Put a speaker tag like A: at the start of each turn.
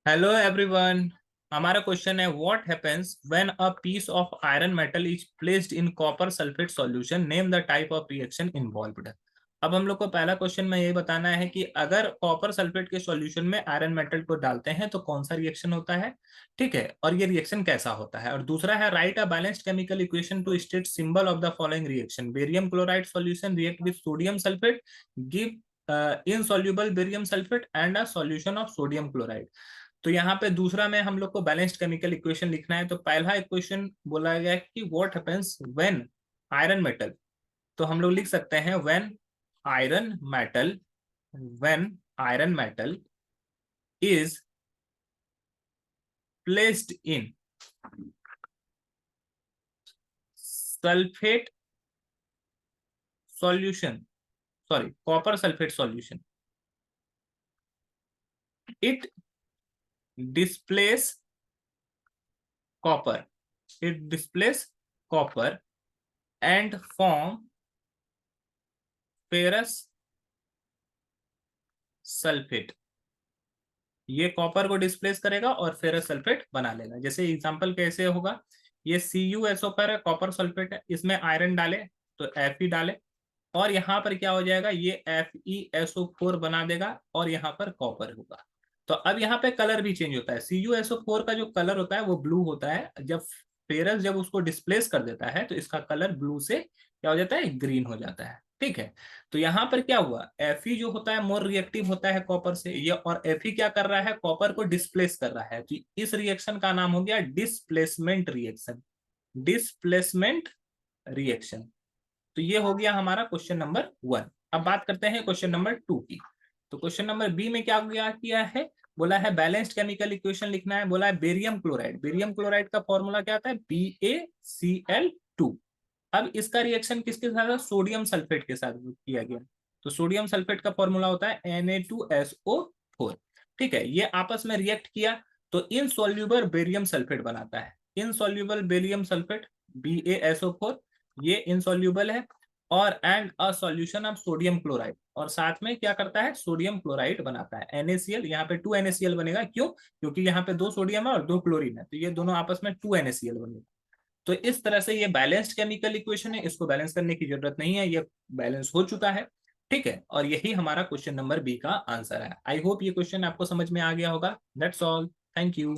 A: Hello everyone. हमारा question है what happens when a piece of iron metal is placed in copper sulphate solution, name the type of reaction involved. अब हम लोग को पहला question में ये बताना है कि अगर कॉपर सल्फेट के सॉल्यूशन में आयरन मेटल को डालते हैं तो कौन सा रिएक्शन होता है। ठीक है, और ये रिएक्शन कैसा होता है। और दूसरा है right a balanced chemical equation two state symbol of the following reaction. Barium chloride solution react with sodium sulphate, give insoluble barium sulphate and a solution of sodium chloride. तो यहाँ पे दूसरा में हम लोग को बैलेंस्ड केमिकल इक्वेशन लिखना है। तो पहला इक्वेशन बोला गया है कि what happens when iron metal, तो हम लोग लिख सकते हैं iron metal when iron metal is placed in sulphate solution, sorry copper sulphate solution, it displace copper, it displace copper and form ferrous sulphate. ये कॉपर को डिस्प्लेस करेगा और फेरस सल्फेट बना लेगा। जैसे एग्जांपल कैसे होगा, ये CuSO पर कॉपर सल्फेट है, इसमें आयरन डाले तो Fe डाले और यहाँ पर क्या हो जाएगा, ये FeSO4 बना देगा और यहाँ पर कॉपर होगा। तो अब यहाँ पे कलर भी चेंज होता है। CuSO4 का जो कलर होता है वो ब्लू होता है, जब फेरस जब उसको डिस्प्लेस कर देता है तो इसका कलर ब्लू से क्या हो जाता है, ग्रीन हो जाता है। ठीक है, तो यहाँ पर क्या हुआ, Fe जो होता है मोर रिएक्टिव होता है कॉपर से, ये और Fe क्या कर रहा है, कॉपर को डिस्प्लेस कर रहा है। तो इस रिएक्शन का नाम हो गया डिस्प्लेसमेंट रिएक्शन, डिस्प्लेसमेंट रिएक्शन। तो ये हो गया हमारा क्वेश्चन नंबर 1। अब बात करते हैं क्वेश्चन नंबर 2 की। तो क्वेश्चन नंबर बी में क्या किया है, बोला है बैलेंस्ड केमिकल इक्वेशन लिखना है। बोला है बेरियम क्लोराइड, बेरियम क्लोराइड का फॉर्मूला क्या आता है, BaCl2। अब इसका रिएक्शन किसके साथ है, सोडियम सल्फेट के साथ किया गया। तो सोडियम सल्फेट का फॉर्मूला होता है Na2SO4। ठीक है, ये आपस में रिएक्ट किया तो इनसॉल्युबल बेरियम सल्फेट बनाता है, इनसॉल्युबल बेरियम सल्फेट BaSO4, ये इनसॉल्युबल है। और and a solution of sodium chloride, और साथ में क्या करता है, सोडियम क्लोराइड बनाता है NaCl। यहाँ पे 2NaCl बनेगा, क्यों, क्योंकि यहाँ पे 2 सोडियम है और 2 क्लोरीन है, तो ये दोनों आपस में 2NaCl बनेगा। तो इस तरह से ये बैलेंस्ड केमिकल इक्वेशन है, इसको बैलेंस करने की जरूरत नहीं है, ये बैलेंस हो चुका है। ठीक है, और यही हमारा क्वेश्चन नंबर बी का आंसर है। आई होप ये क्वेश्चन आपको समझ में आ गया होगा। That's all, thank you.